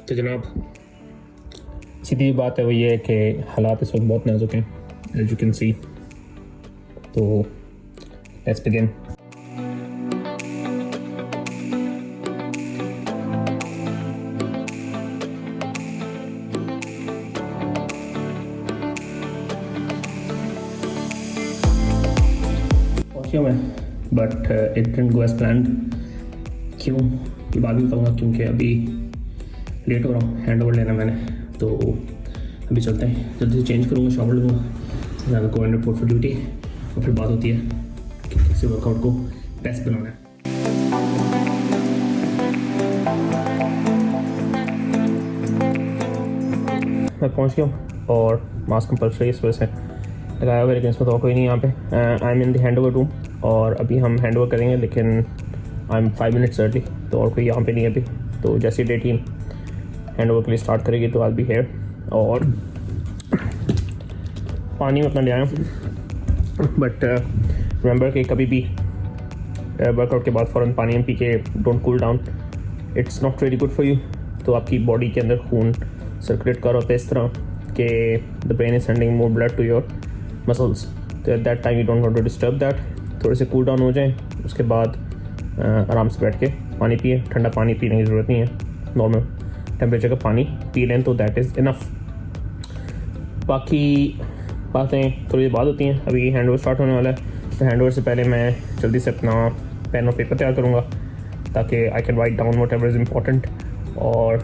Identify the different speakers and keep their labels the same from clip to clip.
Speaker 1: तो जनाब सीधी बात है वो ये है कि हालात इस वक्त बहुत नाजुक हैं, एज यू कैन सी। तो लेट्स बिगिन। पहुँच मैं but it didn't go as planned. क्यों ये बाद में बताऊँगा, क्योंकि अभी लेट हो रहा हूँ, हैंड ओवर लेना मैंने। तो अभी चलते हैं, जल्दी से चेंज करूँगा, शॉवर लूँगा, ज़्यादा को रिपोर्ट फॉर ड्यूटी, और फिर बात होती है कि कैसे वर्कआउट को बेस्ट बनाना है। मैं पहुँच गया हूँ और मास्क कंपल्सरी इस वजह से लगाया हुआ है, लेकिन इसमें तो कोई नहीं यहाँ पे। I am in the hand over room और अभी हम हैंड ओवर करेंगे, लेकिन आई एम 5 मिनट्स अर्ली, तो और कोई यहाँ पे नहीं है अभी। तो जैसे डे टीम हैंड ओवर के लिए स्टार्ट करेगी तो आई बी हेयर। और पानी में अपना ले आया हूँ, बट रिमेंबर कि कभी भी वर्कआउट के बाद फ़ौरन पानी में पी के don't cool down, it's not very good for you. तो आपकी बॉडी के अंदर खून सर्कुलेट कर होता है इस तरह कि the brain is sending more blood to your muscles. तो at that time you don't want to disturb that. थोड़े से कूल डाउन हो जाएं, उसके बाद आराम से बैठ के पानी पिए। ठंडा पानी पीने की ज़रूरत नहीं है, नॉर्मल टेम्परेचर का पानी पी लें तो दैट इज़ इनफ। बाकी बातें थोड़ी देर बाद होती हैं। अभी हैंड ओवर स्टार्ट होने वाला है, तो हैंड ओवर से पहले मैं जल्दी से अपना पेन और पेपर तैयार करूँगा ताकि I can write down whatever is important, और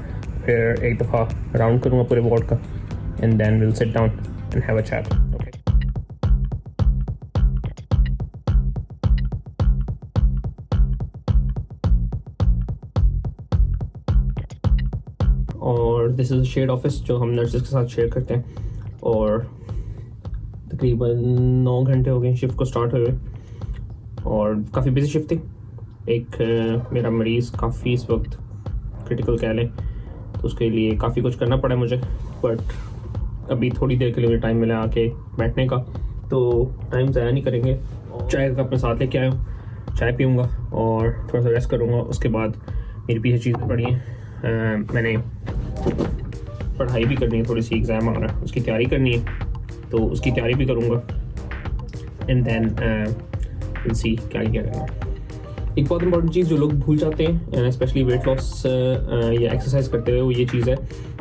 Speaker 1: फिर एक दफ़ा राउंड करूँगा पूरे वार्ड का, and then will sit down and have a chat. और दिस इज़ शेयर्ड ऑफिस जो हम नर्सेज के साथ शेयर करते हैं, और तकरीबन 9 घंटे हो गए शिफ्ट को स्टार्ट हुए, और काफ़ी बिजी शिफ्ट थी। एक मेरा मरीज़ काफ़ी इस वक्त क्रिटिकल कह लें, तो उसके लिए काफ़ी कुछ करना पड़ा मुझे, बट अभी थोड़ी देर के लिए मुझे टाइम मिला आके बैठने का, तो टाइम ज़ाया नहीं करेंगे। चाय का अपने साथ लेके आया हूँ, चाय पीऊँगा और थोड़ा सा रेस्ट करूँगा। उसके बाद मेरी पीछे चीज़ें पड़ी हैं, मैंने पढ़ाई भी करनी है, थोड़ी सी एग्ज़ाम आ रहा है उसकी तैयारी करनी है, तो उसकी तैयारी भी करूँगा, एंड देन विल सी क्या करना है। एक बहुत इंपॉर्टेंट चीज़ जो लोग भूल जाते हैं स्पेशली वेट लॉस या एक्सरसाइज करते हुए, वो ये चीज़ है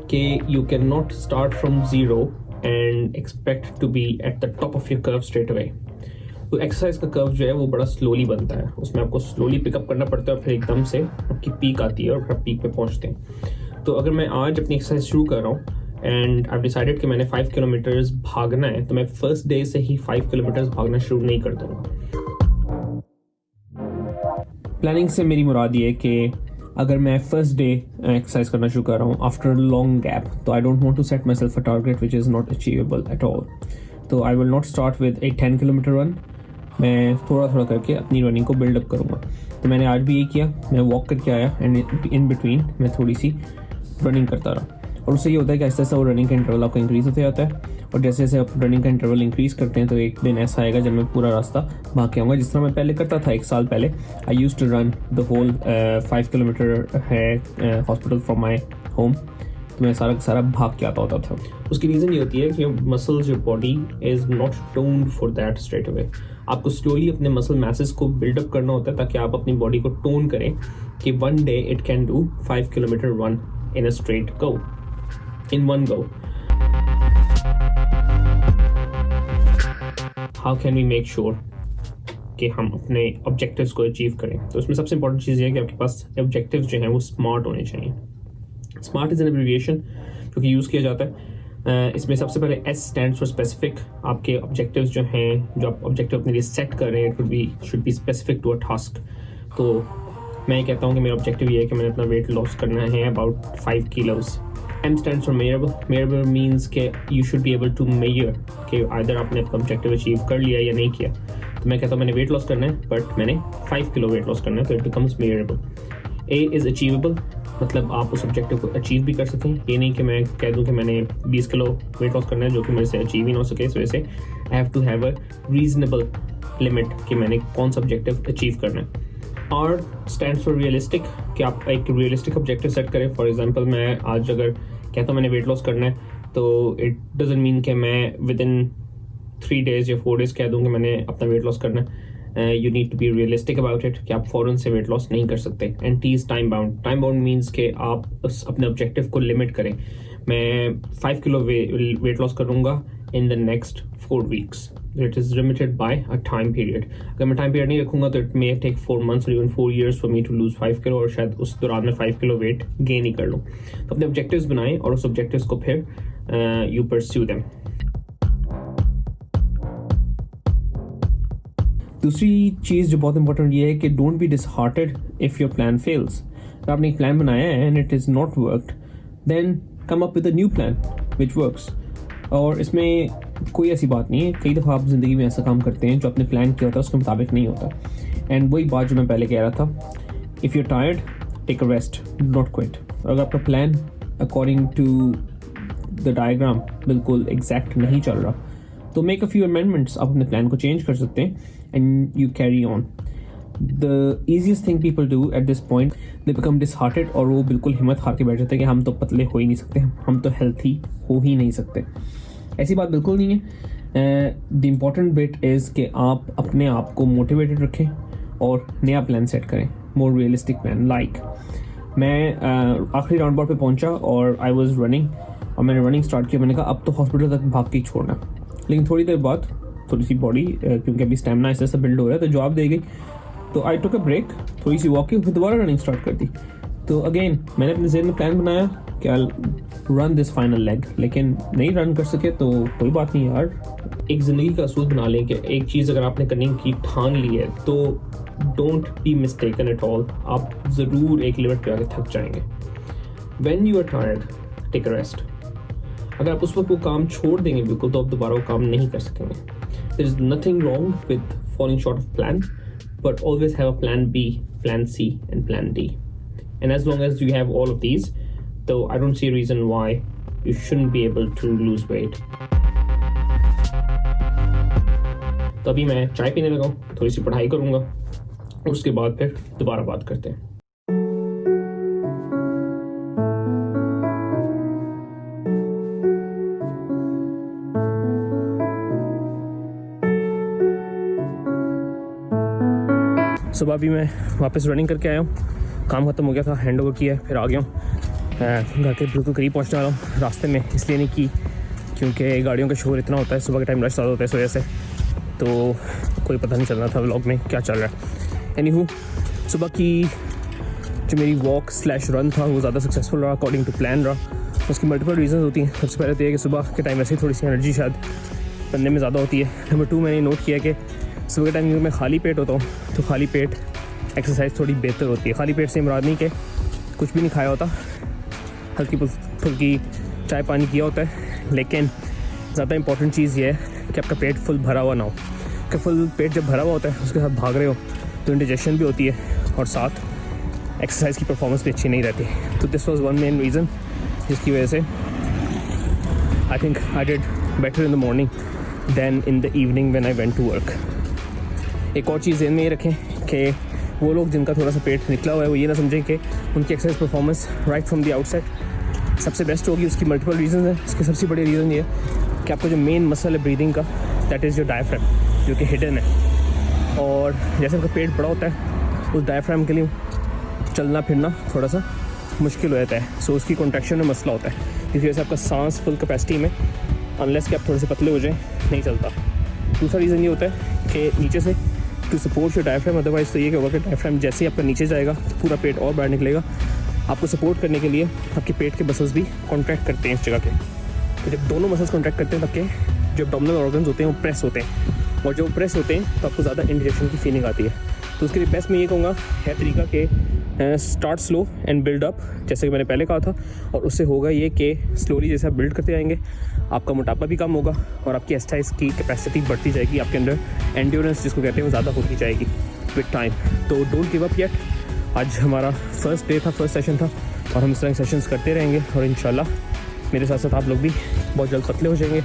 Speaker 1: कि you can not start from zero and expect to be at the top of your curve straight away. तो एक्सरसाइज का कर्व जो है वो बड़ा स्लोली बनता है, उसमें आपको स्लोली पिकअप करना पड़ता है, और फिर एकदम से आपकी पीक आती है और फिर आप पीक पे पहुंचते हैं। तो अगर मैं आज अपनी एक्सरसाइज शुरू कर रहा हूँ एंड आई डिसाइडेड कि मैंने 5 किलोमीटर्स भागना है, तो मैं फर्स्ट डे से ही 5 किलोमीटर्स भागना शुरू नहीं कर दूँगा। प्लानिंग से मेरी मुराद ये है कि अगर मैं फर्स्ट डे एक्सरसाइज करना शुरू कर रहा हूँ आफ्टर लॉन्ग गैप, तो I don't want to set my self a target which is not achievable at all. तो I will not start with a 10 kilometre run, मैं थोड़ा थोड़ा करके अपनी रनिंग को बिल्डअप करूँगा। तो मैंने आज भी ये किया, मैं वॉक करके आया एंड इन बिटवीन मैं थोड़ी सी रनिंग करता रहा, और उससे ये होता है कि आहिस्ता आहिस्ता वो रनिंग का इंटरवल आपका इंक्रीज़ होता जाता है, और जैसे जैसे आप रनिंग का इंटरवल इंक्रीज़ करते हैं तो एक दिन ऐसा आएगा जब मैं पूरा रास्ता भाग के आऊँगा, जिस तरह मैं पहले करता था 1 साल पहले। I used to run the whole 5 kilometre है हॉस्पिटल फ्रॉम माई होम, तो मैं सारा सारा भाग के आता होता था। उसकी रीज़न ये होती है कि muscles, your body is not toned for that straight away. आपको स्लोली अपने मसल मैसेस को बिल्डअप करना होता है ताकि आप अपनी बॉडी को टोन करें कि one day it can do 5 kilometre run in a straight go, in one go. How can we make sure कि हम अपने ऑब्जेक्टिव्स को अचीव करें? तो इसमें सबसे इंपॉर्टेंट चीज़ ये है कि आपके पास ऑब्जेक्टिव्स जो हैं वो स्मार्ट होने चाहिए। स्मार्ट इज़ एन एब्रिविएशन जो कि यूज़ किया जाता है। इसमें सबसे पहले S स्टैंड्स फॉर स्पेसिफिक। आपके ऑब्जेक्टिव्स जो हैं, जो आप ऑब्जेक्टिव अपने लिए सेट कर रहे हैं, should be specific to a task. तो मैं कहता हूँ कि मेरा ऑब्जेक्टिव ये है कि मैंने अपना वेट लॉस करना है about 5 kilos. M stands for measurable. Measurable means के you should be able to measure कि आइदर आपने अपना ऑब्जेक्टिव अचीव कर लिया या नहीं किया। तो मैं कहता हूँ मैंने वेट लॉस करना है, बट मैंने 5 किलो वेट लॉस करना है, तो it becomes measurable. A is achievable, मतलब आप उस ऑब्जेक्टिव को अचीव भी कर सकें। ये नहीं कि मैं कह दूं कि मैंने 20 किलो वेट लॉस करना है जो कि मेरे से अचीव ही ना हो सके। इस वजह से I have to have a reasonable limit कि मैंने कौन सा ऑब्जेक्टिव अचीव करना है। R stands for realistic, कि आप एक रियलिस्टिक ऑब्जेक्टिव सेट करें. फॉर एग्जांपल मैं आज अगर कहता हूँ मैंने वेट लॉस करना है, तो इट डजंट मीन कि मैं विद इन 3 days या 4 days कह दूँ कि मैंने अपना वेट लॉस करना है. You need to be realistic about it, कि आप फ़ौरन से वेट लॉस नहीं कर सकते. And T is time bound. Time bound means कि आप उस अपने ऑब्जेक्टिव को लिमिट करें. मैं 5 किलो वेट लॉस करूँगा in the next 4 weeks. It is limited by a time period. अगर मैं टाइम पीरियड नहीं रखूँगा तो it may take 4 months or even 4 years for me to lose 5 kilo, और शायद उस दौरान में 5 किलो वेट गेन ही कर लूँ. तो अपने ऑब्जेक्टिव्स बनाएं और उस ऑब्जेक्टिव्स को फिर you pursue them. दूसरी चीज़ जो बहुत इंपॉर्टेंट ये है कि don't be disheartened if your plan fails. अगर आपने एक प्लान बनाया है and it is not worked, then come up with a new plan which works. और इसमें कोई ऐसी बात नहीं है. कई दफ़ा आप ज़िंदगी में ऐसा काम करते हैं जो आपने प्लान किया होता है उसके मुताबिक नहीं होता. एंड वही बात जो मैं पहले कह रहा था, if you tired take a rest, not quit. अगर आपका plan according to the diagram बिल्कुल एग्जैक्ट नहीं चल रहा, तो मेक अ फ्यू अमेंडमेंट्स. आप अपने प्लान को चेंज कर सकते हैं and you carry on. The easiest thing people do at this point, they become disheartened, और वो बिल्कुल हिम्मत हार के बैठ जाते हैं कि हम तो पतले हो ही नहीं सकते, हम तो हेल्थी हो ही नहीं सकते. ऐसी बात बिल्कुल नहीं है. द इम्पॉर्टेंट बिट इज़ कि आप अपने आप को मोटिवेटेड रखें और नया प्लान सेट करें, मोर रियलिस्टिक प्लान. लाइक मैं आखिरी राउंड बाउट पे पहुंचा और आई वाज रनिंग, और मैंने रनिंग स्टार्ट किया. मैंने कहा अब तो हॉस्पिटल तक भाग के ही छोड़ना. लेकिन थोड़ी देर बाद थोड़ी सी बॉडी क्योंकि अभी स्टेमिना ऐसे ऐसा बिल्ड हो रहा है तो जवाब दे गई. तो आई टुक अ ब्रेक, थोड़ी सी वॉक की, फिर दोबारा रनिंग स्टार्ट कर दी. तो अगेन मैंने अपने ज़हन में प्लान बनाया कि I run this final leg, लेकिन नहीं रन कर सके तो कोई बात नहीं यार. एक ज़िंदगी का असूल बना लें कि एक चीज़ अगर आपने करने की ठान ली है तो don't be mistaken at all. आप ज़रूर एक लिमिट पे आके थक जाएंगे. When you are tired take a rest. अगर आप उस वक्त वो काम छोड़ देंगे बिल्कुल, तो आप दोबारा वो काम नहीं कर सकेंगे. There is nothing wrong with falling short of plan, but always have a plan B, plan C and plan D. And as long as you have all of these, though I don't see a reason why you shouldn't be able to lose weight. तो अभी मैं चाय पीने लगा हूँ, थोड़ी सी पढ़ाई करूँगा और उसके बाद फिर दोबारा बात करते हैं. सुबह भी मैं वापस रनिंग करके आया हूँ. काम ख़त्म हो गया था, हैंड ओवर किया, फिर आ गया हूँ. घर के बिल्कुल करीब पहुँचने वाला हूँ. रास्ते में इसलिए नहीं की क्योंकि गाड़ियों का शोर इतना होता है, सुबह के टाइम रश ज़्यादा होता है इस वजह से, तो कोई पता नहीं चल रहा था व्लॉग में क्या चल रहा है. एनीहू, सुबह की जो मेरी वॉक स्लैश रन था वो ज़्यादा सक्सेसफुल रहा, अकॉर्डिंग टू प्लान रहा. उसकी मल्टीपल रीज़न होती हैं. सबसे पहले तो ये कि सुबह के टाइम वैसे ही थोड़ी सी एनर्जी शायद बनने में ज़्यादा होती है. नंबर 2, मैंने नोट किया कि सुबह के टाइम क्योंकि मैं खाली पेट होता हूँ तो खाली पेट एक्सरसाइज थोड़ी बेहतर होती है. खाली पेट से मुराद नहीं कि कुछ भी नहीं खाया होता, हल्की फुल्की चाय पानी किया होता है, लेकिन ज़्यादा इंपॉर्टेंट चीज़ ये है कि आपका पेट फुल भरा हुआ ना हो. कि फुल पेट जब भरा हुआ होता है उसके साथ भाग रहे हो तो इंडाइजेशन भी होती है और साथ एक्सरसाइज की परफॉर्मेंस भी अच्छी नहीं रहती. तो this was one main reason जिसकी वजह से I think I did better in the morning than in the evening when I went to work. एक और चीज़ ध्यान में ये रखें कि वो लोग जिनका थोड़ा सा पेट निकला हुआ है वो ये ना समझें कि उनकी exercise performance right from the outset सबसे बेस्ट होगी. उसकी मल्टीपल रीज़न है. इसके सबसे बड़े रीज़न ये है कि आपका जो मेन मसल है ब्रीदिंग का, दैट इज़ योर डायफ्राम, जो कि हिडन है. और जैसे आपका पेट बड़ा होता है उस डायफ्राम के लिए चलना फिरना थोड़ा सा मुश्किल हो जाता है. सो उसकी कॉन्ट्रैक्शन में मसला होता है, जिसकी वजह से आपका सांस फुल कैपेसिटी में, अनलेस कि आप थोड़े से पतले हो जाएं, नहीं चलता. दूसरा रीज़न ये होता है कि नीचे से to support your diaphragm, otherwise तो ये होगा कि डायफ्राम जैसे ही आपका नीचे जाएगा तो पूरा पेट और बाहर निकलेगा. आपको सपोर्ट करने के लिए आपके पेट के मसल्स भी कॉन्ट्रैक्ट करते हैं इस जगह के. तो जब दोनों मसल्स कॉन्ट्रैक्ट करते हैं तब के जो एब्डोमिनल ऑर्गन्स होते हैं वो प्रेस होते हैं, और जब प्रेस होते हैं तो आपको ज़्यादा इंडाइजेशन की फीलिंग आती है. तो उसके लिए बेस्ट मैं ये कहूँगा है तरीका कि start slow and build up, जैसे कि मैंने पहले कहा था. और उससे होगा ये कि स्लोली जैसे आप बिल्ड करते जाएंगे आपका मोटापा भी कम होगा और आपकी एक्सरसाइज की कैपेसिटी बढ़ती जाएगी. आपके अंदर एंड्योरेंस जिसको कहते हैं वो ज़्यादा होती जाएगी विद टाइम. तो डोंट गिव अप येट. आज हमारा फर्स्ट डे था, फर्स्ट सेशन था, और हम इस तरह सेशंस करते रहेंगे. और इंशाल्लाह मेरे साथ साथ आप लोग भी बहुत जल्द पतले हो जाएंगे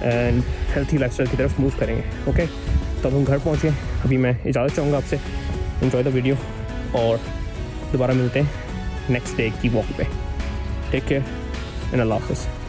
Speaker 1: एंड हेल्थी लाइफस्टाइल की तरफ मूव करेंगे. ओके, तो अब हम घर पहुँचे. अभी मैं इजाज़त चाहूँगा आपसे. एंजॉय द वीडियो और दोबारा मिलते हैं नेक्स्ट डे की वॉक पे। टेक केयर एंड अल्लाह हाफ़िज़।